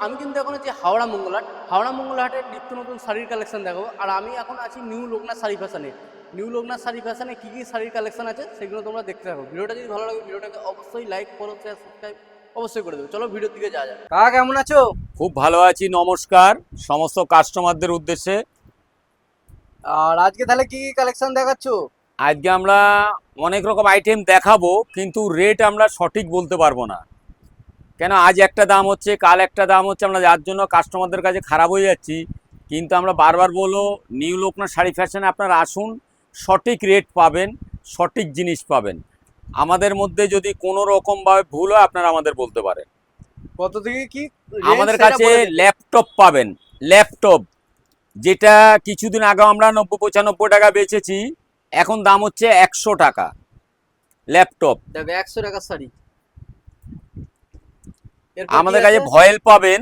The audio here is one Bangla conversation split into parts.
আমি কিন্তু এখন আছি হাওড়া মঙ্গলহাটের নিত্য নতুন শাড়ির কালেকশন দেখাবো। আর আমি এখন আছি নিউ লোকনাথ শাড়ি ফ্যাশনে। নিউ লোকনাথ শাড়ি ফ্যাশনে কী কী শাড়ির কালেকশন আছে সেগুলো তোমরা দেখতে থাকো। ভিডিওটা যদি ভালো লাগে ভিডিওটাকে অবশ্যই লাইক, ফলো, শেয়ার, সাবস্ক্রাইব অবশ্যই করে দেবে। চলো ভিডিওর দিকে যাওয়া যাক। কাকা কেমন আছো? খুব ভালো আছি, নমস্কার সমস্ত কাস্টমারদের উদ্দেশ্যে। আর আজকে তাহলে কি কি কালেকশন দেখাচ্ছো? আজকে আমরা অনেক রকম আইটেম দেখাবো, কিন্তু রেট আমরা সঠিক বলতে পারবো না। কেন আজ একটা দাম হচ্ছে, কাল একটা দাম হচ্ছে, আমরা যার জন্য কাস্টমারদের কাছে খারাপ হয়ে যাচ্ছি। কিন্তু আমরা বারবার বলো, নিউ লোকনাথ শাড়ি ফ্যাশনে আপনারা আসুন, সঠিক রেট পাবেন, সঠিক জিনিস পাবেন। আমাদের মধ্যে যদি কোনো রকমভাবে ভুল হয় আপনারা আমাদের বলতে পারেন। কত থেকে কি আমাদের কাছে ল্যাপটপ পাবেন, ল্যাপটপ যেটা কিছুদিন আগে আমরা 90-95 টাকা বেচেছি, এখন দাম হচ্ছে 100 টাকা ল্যাপটপ। দেখো 100 টাকার শাড়ি। আমাদের কাছে ভয়েল পাবেন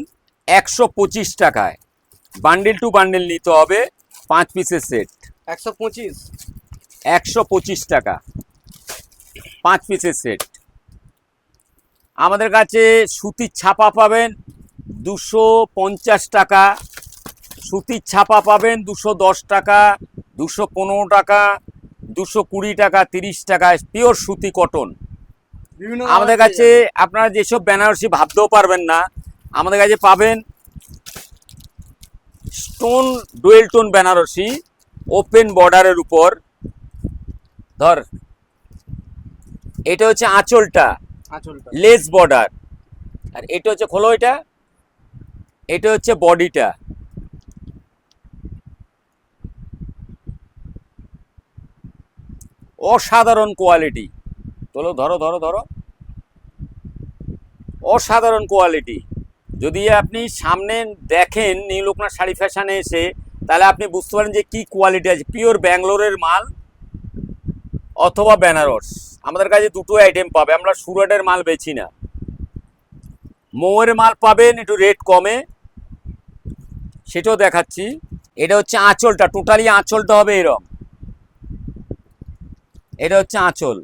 125 টাকায়, বান্ডিল টু বান্ডিল নিতে হবে, 5 পিসের সেট। 125 টাকা 5 পিসের সেট। আমাদের কাছে সুতির ছাপা পাবেন 250 টাকা, সুতির ছাপা পাবেন 210 টাকা, 215 টাকা, 220 টাকা, 30 টাকা, পিওর সুতি কটন। আমাদের কাছে আপনারা যেসব বেনারসি ভাবতেও পারবেন না, আমাদের কাছে পাবেন stone dual tone Benarasi, open বর্ডারের উপর। ধর, এটা হচ্ছে আঁচলটা, লেস বর্ডার, আর এটা হচ্ছে, খোলো এটা হচ্ছে বডিটা। অসাধারণ কোয়ালিটি। তোলো, ধরো ধরো ধরো, অসাধারণ কোয়ালিটি। যদি আপনি সামনে দেখেন নিউ লোকনাথ শাড়ি ফ্যাশনে এসে, তাহলে আপনি বুঝতে পারেন যে কি কোয়ালিটি আছে। পিওর ব্যাঙ্গালোরের মাল অথবা বেনারস। আমাদের কাছে দুটো আইটেম পাবে, আমরা সুরাটের মাল বেচি না। মৌয়ের মাল পাবেন একটু রেট কমে, সেটাও দেখাচ্ছি। এটা হচ্ছে আঁচলটা, টোটালি আঁচলটা হবে এরকম। এটা হচ্ছে আঁচল,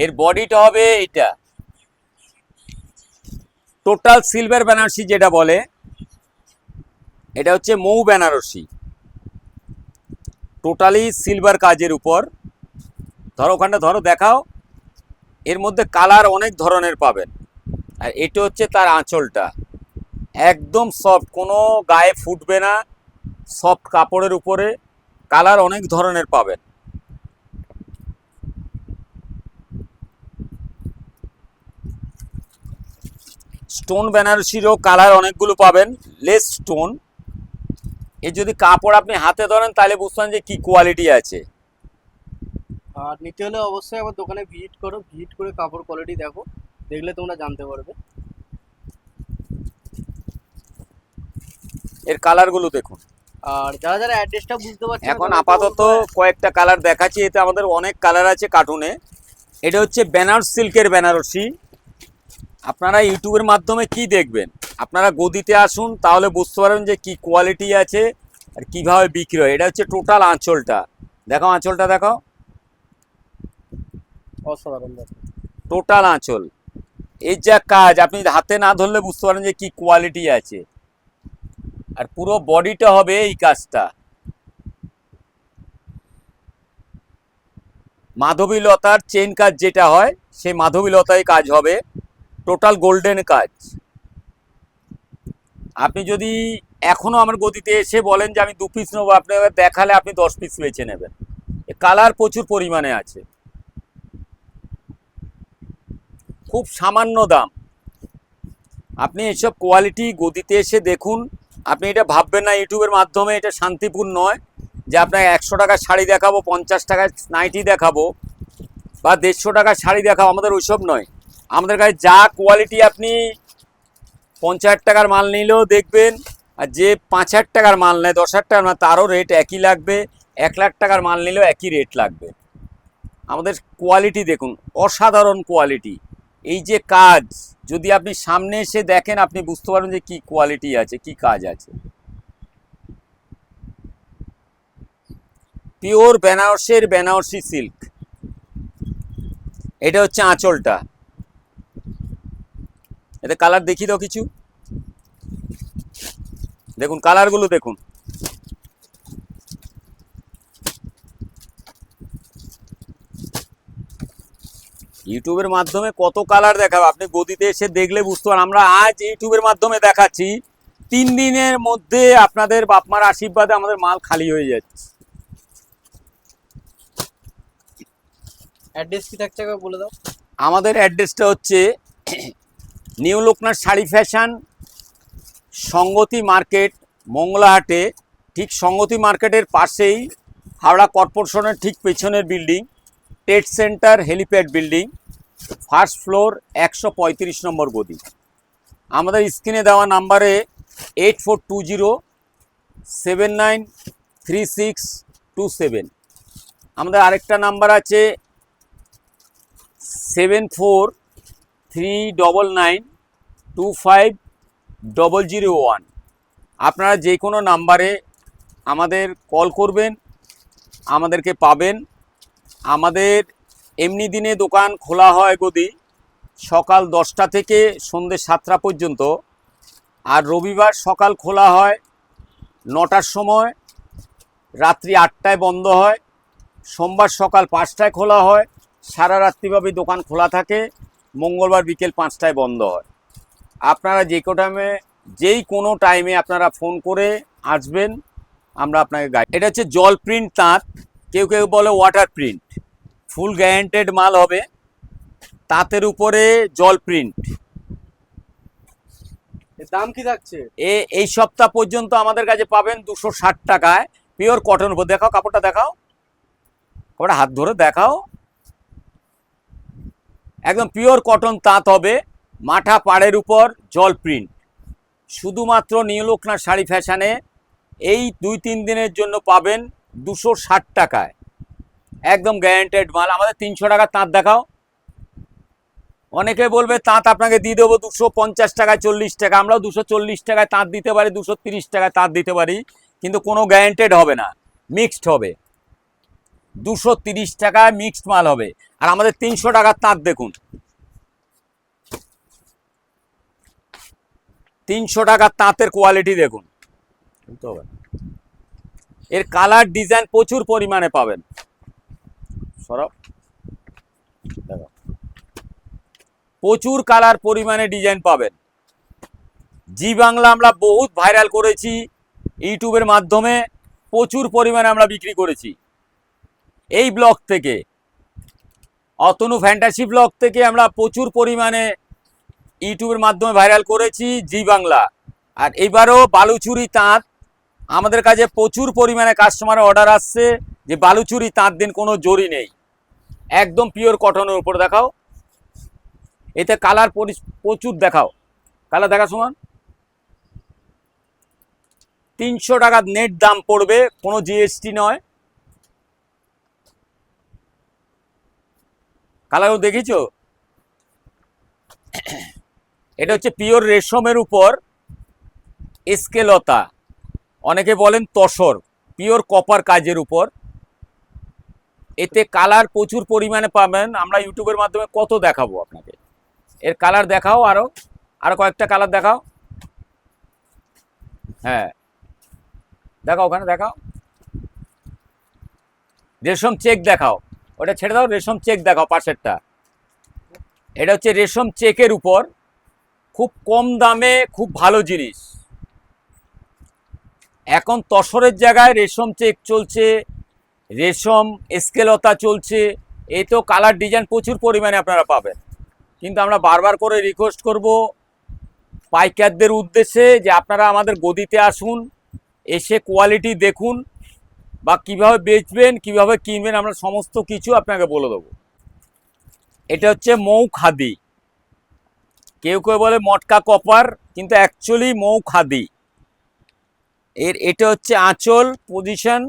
এর বডিটা হবে এটা। টোটাল সিলভার বেনারসি যেটা বলে, এটা হচ্ছে মৌ বেনারসি, টোটালি সিলভার কাজের উপর। ধরো ওখানটা, ধরো দেখাও। এর মধ্যে কালার অনেক ধরনের পাবেন। আর এটা হচ্ছে তার আঁচলটা, একদম সফট, কোনো গায়ে ফুটবে না, সফট কাপড়ের উপরে। কালার অনেক ধরনের পাবেন। স্টোন বেনারসিরও কালার অনেকগুলো পাবেন, লেস স্টোন। এ যদি কাপড় আপনি হাতে ধরেন তাহলে বুঝতেন যে কি কোয়ালিটি আছে। আর নিতে হলে অবশ্যই আমার দোকানে ভিজিট করো, ভিজিট করে কাপড় কোয়ালিটি দেখো, দেখলে তোমরা জানতে পারবে। এর কালারগুলো দেখুন। আর যারা যারা অ্যাড্রেসটা বুঝতে পারছে এখন আপাতত কয়েকটা কালার দেখাচ্ছি, এতে আমাদের অনেক কালার আছে কার্টুনে। এটা হচ্ছে বেনারস সিল্কের বেনারসি। আপনারা ইউটিউবের মাধ্যমে কি দেখবেন, আপনারা গদিতে আসুন, তাহলে বুঝতে পারবেন যে কি কোয়ালিটি আছে আর কিভাবে বিক্রি হয়। এটা হচ্ছে টোটাল আঁচলটা, দেখো আঁচলটা দেখো, অসাধারণ। টোটাল আঁচল। এর যা কাজ, আপনি হাতে না ধরলে বুঝতে পারেন যে কি কোয়ালিটি আছে। আর পুরো বডিটা হবে এই কাজটা, মাধবীলতার চেইন কাজ যেটা হয়, সেই মাধবীলতায় কাজ হবে, টোটাল গোল্ডেন কাজ। আপনি যদি এখনো আমার গদিতে এসে বলেন যে আমি 2 পিস নেবো, আপনাকে দেখালে আপনি 10 পিস বেছে নেবেন। কালার প্রচুর পরিমাণে আছে, খুব সামান্য দাম। আপনি এসব কোয়ালিটি গদিতে এসে দেখুন। আপনি এটা ভাববেন না ইউটিউবের মাধ্যমে এটা শান্তিপুর নয়, যে আপনাকে 100 টাকার শাড়ি দেখাবো, 50 টাকার নাইটি দেখাবো, বা 150 টাকার শাড়ি দেখাবো। আমাদের ওইসব নয়। আমাদের কাছে যা কোয়ালিটি, আপনি 50 টাকার মাল নিলেও দেখবেন, আর যে 5,000 টাকার মাল নেয়, 10,000 টাকার মাল, তারও রেট একই লাগবে। 1 লাখ টাকার মাল নিলেও একই রেট লাগবে। আমাদের কোয়ালিটি দেখুন, অসাধারণ কোয়ালিটি। এই যে কাজ, যদি আপনি সামনে এসে দেখেন, আপনি বুঝতে পারবেন যে কি কোয়ালিটি আছে, কি কাজ আছে। পিওর বেনারসের বেনারসি সিল্ক। এটা হচ্ছে আঁচলটা, এতে কালার দেখিয়ে দাও কিছু। দেখুন কালারগুলো দেখুন। ইউটিউবের মাধ্যমে কত কালার দেখাবো, আপনি গদিতে এসে দেখলে বুঝতে পারেন। আমরা আজ ইউটিউবের মাধ্যমে দেখাচ্ছি, 3 দিনের মধ্যে আপনাদের বাপমার আশীর্বাদে আমাদের মাল খালি হয়ে যাচ্ছে। অ্যাড্রেস কি থাকছে একবার বলে দাও। আমাদের অ্যাড্রেসটা হচ্ছে নিউ লোকনাথ শাড়ি ফ্যাশন, সংগতি মার্কেট, মঙ্গলাহাটে। ঠিক সংগতি মার্কেটের পাশেই হাওড়া কর্পোরেশনের ঠিক পেছনের building, trade centre helipad building, first floor, 135 নম্বর গদি। আমাদের স্ক্রিনে দেওয়া নাম্বারে 8420793627। আমাদের আরেকটা নাম্বার আছে 7439925001। আপনারা যে কোনো নাম্বারে আমাদের কল করবেন, আমাদেরকে পাবেন। আমাদের এমনি দিনে দোকান খোলা হয় গদি সকাল 10টা থেকে সন্ধ্যে 7টা পর্যন্ত, আর রবিবার সকাল খোলা হয় 9টার সময়, রাত্রি 8টায় বন্ধ হয়। সোমবার সকাল 5টায় খোলা হয়, সারা রাত্রিভাবে দোকান খোলা থাকে। মঙ্গলবার বিকেল 5টায় বন্ধ হয়। আপনারা যেই কোনো টাইমে আপনারা ফোন করে আসবেন, আমরা আপনাকে গাইড। এটা হচ্ছে জল প্রিন্ট তাঁত, কেউ কেউ বলে ওয়াটার প্রিন্ট। ফুল গ্যারান্টেড মাল হবে, তাঁতের উপরে জল প্রিন্ট। এর দাম কি থাকছে? এই সপ্তাহ পর্যন্ত আমাদের কাছে পাবেন 260 টাকায় পিওর কটন উপর। দেখাও কাপড়টা, দেখাও কাপড়টা, হাত ধরে দেখাও। একদম পিওর কটন তাঁত হবে, মাঠা পাড়ের উপর জল প্রিন্ট। শুধুমাত্র নিউ লোকনাথ শাড়ি ফ্যাশনে এই 2-3 দিনের জন্য পাবেন 260 টাকায়, একদম গ্যারান্টেড মাল। আমাদের 300 টাকা তাঁত দেখাও। অনেকে বলবে তাঁত আপনাকে দিয়ে দেবো 250 টাকায়, 40 টাকা। আমরাও 240 টাকায় তাঁত দিতে পারি, 230 টাকায় তাঁত দিতে পারি, কিন্তু কোনো গ্যারান্টেড হবে না, মিক্সড হবে। 230 টাকায় মিক্সড মাল হবে। আর আমাদের 300 টাকার তাঁত দেখুন, 300 টাকার তাঁতের কোয়ালিটি দেখুন। এর কালার ডিজাইন প্রচুর পরিমাণে পাবেন। সরব দেখো, প্রচুর কালার পরিমাণে ডিজাইন পাবেন। জি বাংলা আমরা বহুত ভাইরাল করেছি ইউটিউবের মাধ্যমে, প্রচুর পরিমাণে আমরা বিক্রি করেছি। এই ব্লগ থেকে, অতনু ফ্যান্টাসি ব্লগ থেকে আমরা প্রচুর পরিমাণে ইউটিউবের মাধ্যমে ভাইরাল করেছি জি বাংলা। আর এবারও বালুচুরি তাঁত আমাদের কাছে প্রচুর পরিমাণে কাস্টমারের অর্ডার আসছে যে বালুচুরি তাঁত দিন, কোনো জরি নেই, একদম পিওর কটনের উপর। দেখাও, এতে কালার প্রচুর দেখাও, কালার দেখা সমান। 300 টাকা নেট দাম পড়বে, কোনো জিএসটি নয়। কালারও দেখেছো? এটা হচ্ছে পিওর রেশমের উপর স্কেলতা, অনেকে বলেন তসর, পিওর কপার কাজের উপর। এতে কালার প্রচুর পরিমাণে পাবেন। আমরা ইউটিউবের মাধ্যমে কত দেখাবো আপনাকে। এর কালার দেখাও, আরো কয়েকটা কালার দেখাও। হ্যাঁ দেখাও, ওখানে দেখাও। রেশম চেক দেখাও, ওটা ছেড়ে দাও, রেশম চেক দেখাও পাশেরটা। এটা হচ্ছে রেশম চেকের উপর, খুব কম দামে খুব ভালো জিনিস। এখন তসরের জায়গায় রেশম চেক চলছে, রেশম স্কেলতা চলছে। এই তো কালার ডিজাইন প্রচুর পরিমাণে আপনারা পাবেন। কিন্তু আমরা বারবার করে রিকোয়েস্ট করব পাইকারদের উদ্দেশ্যে যে আপনারা আমাদের গদিতে আসুন, এসে কোয়ালিটি দেখুন, বা কিভাবে বেচবেন, কিভাবে কিনবেন, আমরা সমস্ত কিছু আপনাকে বলে দেবো। এটা হচ্ছে মৌ খাদি, কেউ কেউ বলে মটকা কপার, কিন্তু অ্যাকচুয়ালি মৌ খাদি। এটা হচ্ছে আঁচল পজিশন,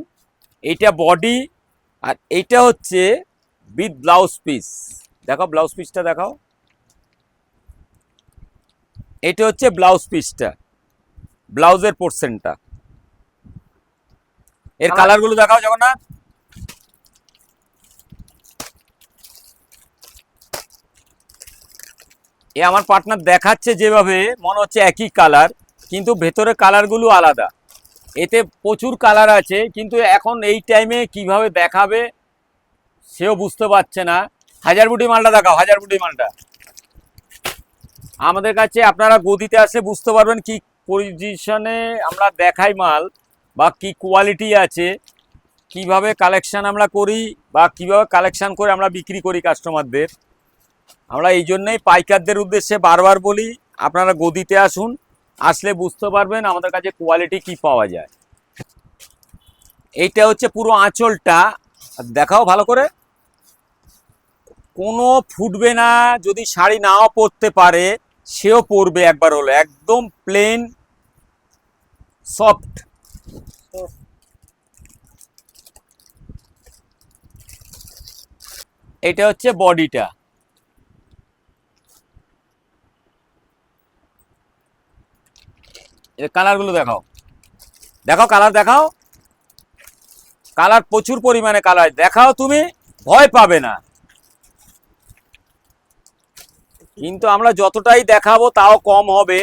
এইটা বডি, আর এইটা হচ্ছে উইথ ব্লাউজ পিস। দেখো ব্লাউজ পিসটা দেখাও, এটা হচ্ছে ব্লাউজ পিসটা, ব্লাউজের পোর্শনটা। এর কালারগুলো দেখাও জগন্নাথ। এ আমার পার্টনার দেখাচ্ছে যেভাবে মনে হচ্ছে একই কালার, কিন্তু ভেতরে কালারগুলো আলাদা। এতে প্রচুর কালার আছে, কিন্তু এখন এই টাইমে কিভাবে দেখাবে সেও বুঝতে পারছে না। হাজারবুটি মালটা দেখাও, হাজারবুটি মালটা। আমাদের কাছে আপনারা গদিতে আসে বুঝতে পারবেন কি পজিশনে আমরা দেখাই মাল, বা কি কোয়ালিটি আছে, কিভাবে কালেকশন আমরা করি, বা কিভাবে কালেকশন করে আমরা বিক্রি করি কাস্টমারদের। আমরা এই জন্যই পাইকারদের উদ্দেশ্যে বারবার বলি, আপনারা গদিতে আসুন, আসলে বুঝতে পারবেন আমাদের কাছে কোয়ালিটি কি পাওয়া যায়। এইটা হচ্ছে পুরো আঁচলটা, দেখাও ভালো করে। কোনো ফুটবে না, যদি শাড়ি নাও পরতে পারে সেও পরবে একবার হলো, একদম প্লেন সফট। এটা হচ্ছে বডিটা। এর কালারগুলো দেখাও, দেখাও কালার দেখাও, কালার প্রচুর পরিমাণে কালার দেখাও, তুমি ভয় পাবে না। কিন্তু আমরা যতটাই দেখাবো তাও কম হবে।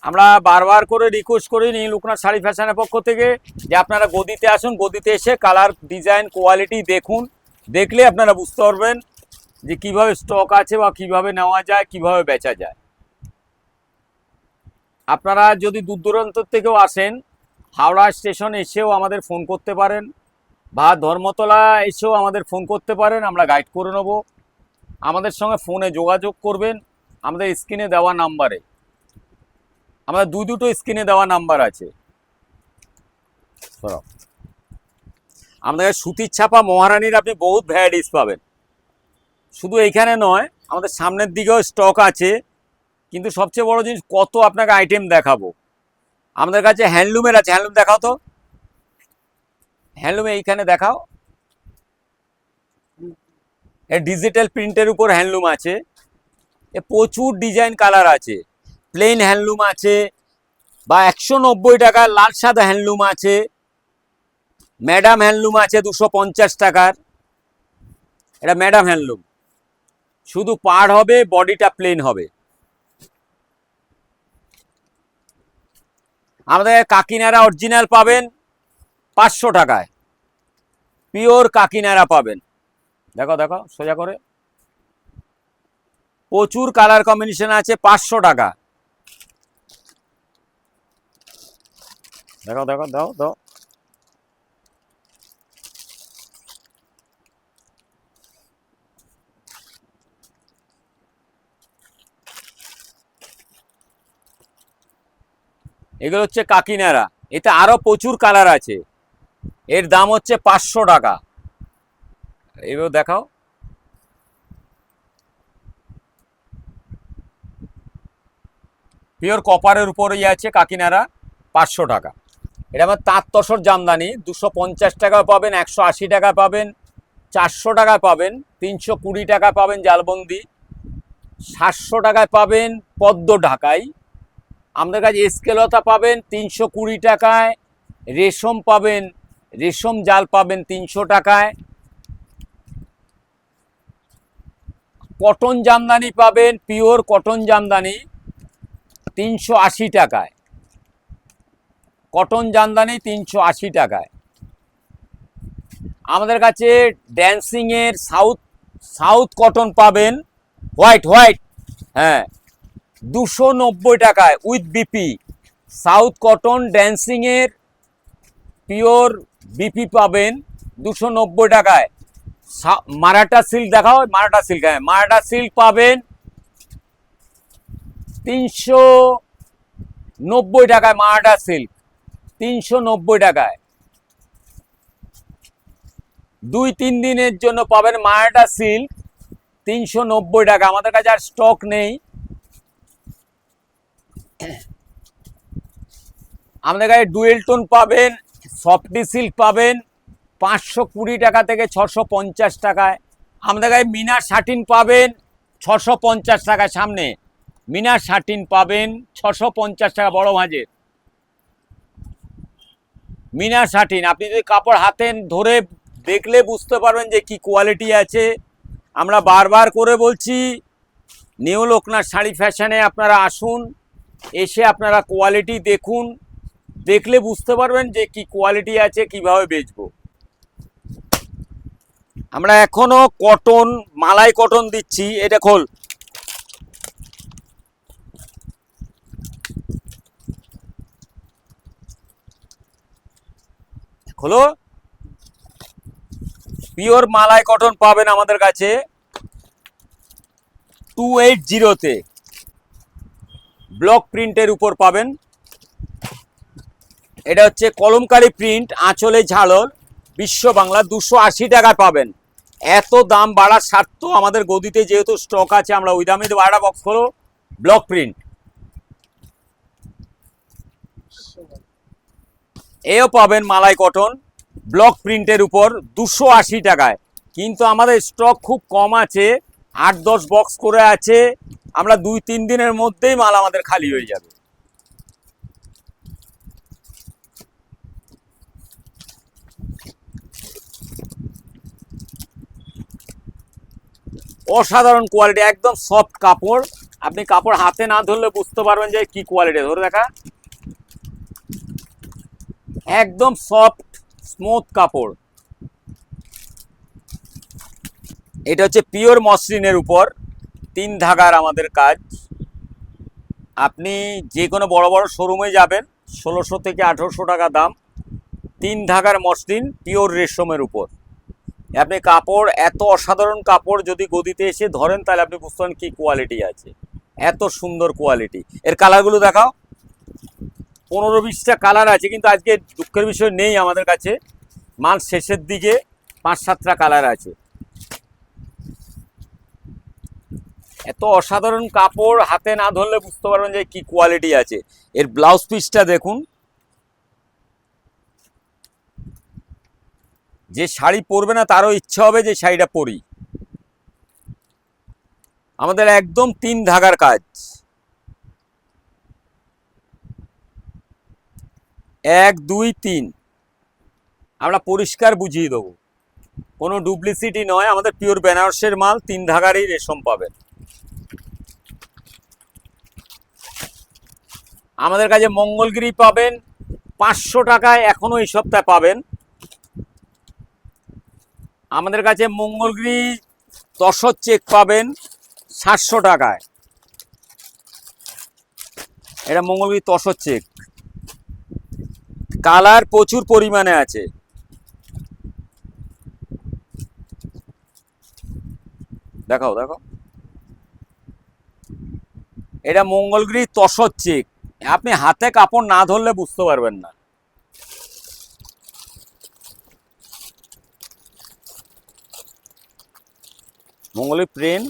আমরা বারবার করে রিকোয়েস্ট করি নীল লোকনাথ শাড়ি ফ্যাশনের পক্ষ থেকে যে আপনারা গদিতে আসুন, গদিতে এসে কালার ডিজাইন কোয়ালিটি দেখুন, দেখলে আপনারা বুঝতে পারবেন যে কিভাবে স্টক আছে বা কিভাবে নেওয়া যায়, কিভাবে বেচা যায়। আপনারা যদি দূর দূরান্ত থেকেও আসেন, হাওড়া স্টেশন এসেও আমাদের ফোন করতে পারেন, বা ধর্মতলা এসেও আমাদের ফোন করতে পারেন, আমরা গাইড করে নেব। আমাদের সঙ্গে ফোনে যোগাযোগ করবেন আমাদের স্ক্রিনে দেওয়া নাম্বারে। আমাদের দুটো স্ক্রিনে দেওয়া নাম্বার আছে। আমাদের সুতির ছাপা মহারানীর আপনি বহুত ভ্যারাইটিস পাবেন, শুধু এইখানে নয়, আমাদের সামনের দিকেও স্টক আছে। কিন্তু সবচেয়ে বড় জিনিস, কত আপনাকে আইটেম দেখাবো। আমাদের কাছে হ্যান্ডলুমের আছে, হ্যান্ডলুম দেখাও তো, হ্যান্ডলুমে এইখানে দেখাও। এ ডিজিটাল প্রিন্টের উপর হ্যান্ডলুম আছে, এ প্রচুর ডিজাইন কালার আছে। প্লেন হ্যান্ডলুম আছে, বা 190 টাকা লাল সাদা হ্যান্ডলুম আছে, ম্যাডাম হ্যান্ডলুম আছে 250 টাকার। এটা ম্যাডাম হ্যান্ডলুম, শুধু পাড় হবে, বডিটা প্লেন হবে। আমাদের কাকিনারা অরিজিনাল পাবেন 500 টাকায়, পিওর কাকিনারা পাবেন। দেখো দেখো সোজা করে, প্রচুর কালার কম্বিনেশন আছে, 500 টাকা। দেখো দেখো দাও দাও, এগুলো হচ্ছে কাকিনারা। এতে আরো প্রচুর কালার আছে, এর দাম হচ্ছে 500 টাকা। এগুলো দেখাও, পিওর কপারের উপরেই আছে কাকিনারা, 500 টাকা। এটা আমার তাঁত তসর জামদানি, 250 টাকা পাবেন, 180 টাকা পাবেন, 400 টাকা পাবেন, 320 টাকা পাবেন জালবন্দি, 700 টাকায় পাবেন পদ্ম ঢাকাই। আমাদের কাছে স্কেলতা পাবেন 320 টাকায়, রেশম পাবেন, রেশম জাল পাবেন 300 টাকায়, কটন জামদানি পাবেন, পিওর কটন জামদানি 380 টাকায়, কটন জামদানি 380 টাকায়। আমাদের কাছে ড্যান্সিংয়ের সাউথ সাউথ কটন পাবেন, হোয়াইট হোয়াইট, হ্যাঁ 290 টাকায় উইথ বিপি। সাউথ কটন ড্যান্সিংয়ের পিওর বিপি পাবেন 290 টাকায়। মারাঠা সিল্ক দেখাও, মারাঠা সিল্ক, হ্যাঁ মারাঠা সিল্ক পাবেন 390 টাকায়, মারাঠা সিল্ক 390 টাকায়। 2-3 দিনের জন্য পাবেন মারাঠা সিল্ক 390 টাকা। আমাদের কাছে আর স্টক নেই। আমাদের কাছে ডুয়েল টোন পাবেন, সফটি সিল্ক পাবেন 520 টাকা থেকে 650 টাকায়। আমাদের কাছে মিনার শাটিন পাবেন 650 টাকায়, সামনে মিনার শাটিন পাবেন 650 টাকা, বড় ভাঁজের মিনার শাটিন। আপনি যদি কাপড় হাতে ধরে দেখলে বুঝতে পারবেন যে কি কোয়ালিটি আছে। আমরা বারবার করে বলছি, নিউ লোকনাথ শাড়ি ফ্যাশনে আপনারা আসুন, এসে আপনারা কোয়ালিটি দেখুন, দেখলে বুঝতে পারবেন যে কি কোয়ালিটি আছে, কিভাবে বেচবো। আমরা এখনো কটন, মালাই কটন দিচ্ছি। এটা খোল। খোলো। পিওর মালাই কটন পাবেন আমাদের কাছে 280-তে, ব্লক প্রিন্টের উপর পাবেন। এটা হচ্ছে কলমকারি প্রিন্ট, আঁচলে ঝালর, বিশ্ব বাংলা, 280 টাকায় পাবেন। এত দাম বাড়ার স্বার্থ আমাদের গদিতে যেহেতু স্টক আছে, আমরা ওই দামে দেবো। একটা বক্স হলো ব্লক প্রিন্ট, এও পাবেন মালাই কটন ব্লক প্রিন্টের উপর 280 টাকায়। কিন্তু আমাদের স্টক খুব কম আছে, 8-10 বক্স করে আছে। আমরা 2-3 দিনের মধ্যেই মাল আমাদের খালি হয়ে যাবে। অসাধারণ কোয়ালিটি, একদম সফট কাপড়। আপনি কাপড় হাতে না ধরলে বুঝতে পারবেন যে কি কোয়ালিটি। ধরে দেখা, একদম সফট স্মুথ কাপড়। এটা হচ্ছে পিওর মসলিনের উপর 3 ধাগার আমাদের কাজ। আপনি যে কোনো বড় বড় শোরুমে যাবেন, 1600 থেকে 1800 টাকা দাম। 3 ধাগার মসলিন, পিওর রেশমের উপর। আপনি কাপড়, এত অসাধারণ কাপড় যদি গদিতে এসে ধরেন তাহলে আপনি বুঝতে পারেন কি কোয়ালিটি আছে। এত সুন্দর কোয়ালিটি। এর কালারগুলো দেখাও। 15-20টা কালার আছে, কিন্তু আজকে দুঃখের বিষয় নেই আমাদের কাছে। মাল শেষের দিকে 5-7টা কালার আছে। এত অসাধারণ কাপড়, হাতে না ধরলে বুঝতে পারবেন যে কি কোয়ালিটি আছে। এর ব্লাউজ পিসটা দেখুন। যে শাড়ি পরবে না তারও ইচ্ছা হবে যে শাড়িটা পরি। আমাদের একদম 3 ধাগার কাজ। 1, 2, 3 আমরা পরিষ্কার বুঝিয়ে দেবো, কোনো ডুপ্লিসিটি নয়। আমাদের পিওর বেনারসের মাল, 3 ধাগারই রেশম পাবেন। আমাদের কাছে মঙ্গলগিরি পাবেন 500 টাকায়, এখনো এই সপ্তাহে পাবেন। আমাদের কাছে মঙ্গলগিরি তসর চেক পাবেন 700 টাকায়। এটা মঙ্গলগিরি তসর চেক। কালার প্রচুর পরিমাণে আছে। দেখাও দেখাও, এটা মঙ্গলগিরি তসর চেক। আপনি হাতে কাপড় না ধরলে বুঝতে পারবেন না। মঙ্গলগিরি প্লেন,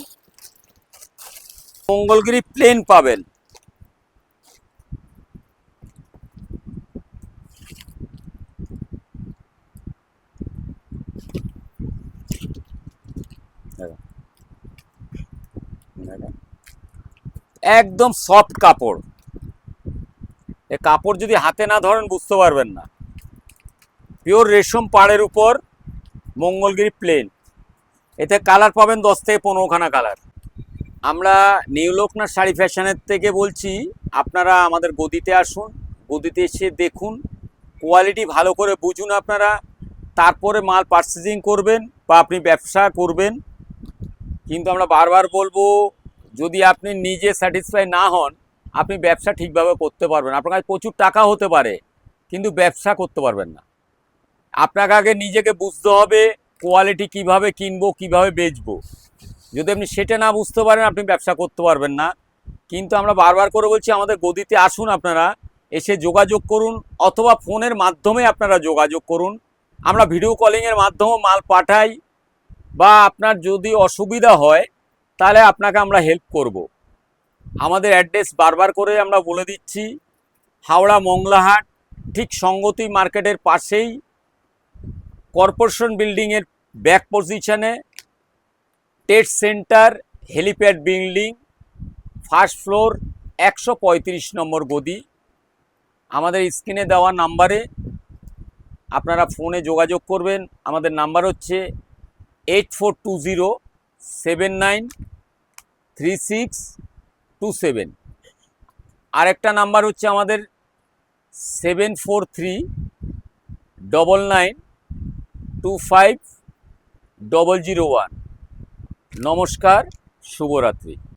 মঙ্গলগিরি প্লেন পাবেন। একদম সফট কাপড়। এ কাপড় যদি হাতে না ধরেন বুঝতে পারবেন না। পিওর রেশম পাড়ের উপর মঙ্গলগিরি প্লেন। এতে কালার পাবেন 10 থেকে 15খানা কালার। আমরা নিউ লোকনাথ শাড়ি ফ্যাশনের থেকে বলছি, আপনারা আমাদের গদিতে আসুন, গদিতে এসে দেখুন, কোয়ালিটি ভালো করে বুঝুন আপনারা, তারপরে মাল পারচেজিং করবেন বা আপনি ব্যবসা করবেন। কিন্তু আমরা বারবার বলবো, যদি আপনি নিজে স্যাটিসফাই না হন, আপনি ব্যবসা ঠিকভাবে করতে পারবেন। আপনার কাছে প্রচুর টাকা হতে পারে, কিন্তু ব্যবসা করতে পারবেন না। আপনাকে আগে নিজেকে বুঝতে হবে কোয়ালিটি কিভাবে কিনবো, কিভাবে বেচবো। যদি আপনি সেটা না বুঝতে পারেন, আপনি ব্যবসা করতে পারবেন না। কিন্তু আমরা বারবার করে বলছি, আমাদের গদিতে আসুন, আপনারা এসে যোগাযোগ করুন, অথবা ফোনের মাধ্যমে আপনারা যোগাযোগ করুন। আমরা ভিডিও কলিংয়ের মাধ্যমে মাল পাঠাই, বা আপনার যদি অসুবিধা হয় তাহলে আপনাকে আমরা হেল্প করব। আমাদের অ্যাড্রেস বারবার করে আমরা বলে দিচ্ছি, হাওড়া মংলাহাট, ঠিক সঙ্গতি মার্কেটের পাশেই, কর্পোরেশন বিল্ডিংয়ের ব্যাক পজিশনে, TET centre, helipad building, first floor, 135 নম্বর গদি। আমাদের স্ক্রিনে দেওয়া নাম্বারে আপনারা ফোনে যোগাযোগ করবেন। আমাদের নাম্বার হচ্ছে 842079 3627। আরেকটা নাম্বার হচ্ছে আমাদের 7439925001। নমস্কার, শুভরাত্রি।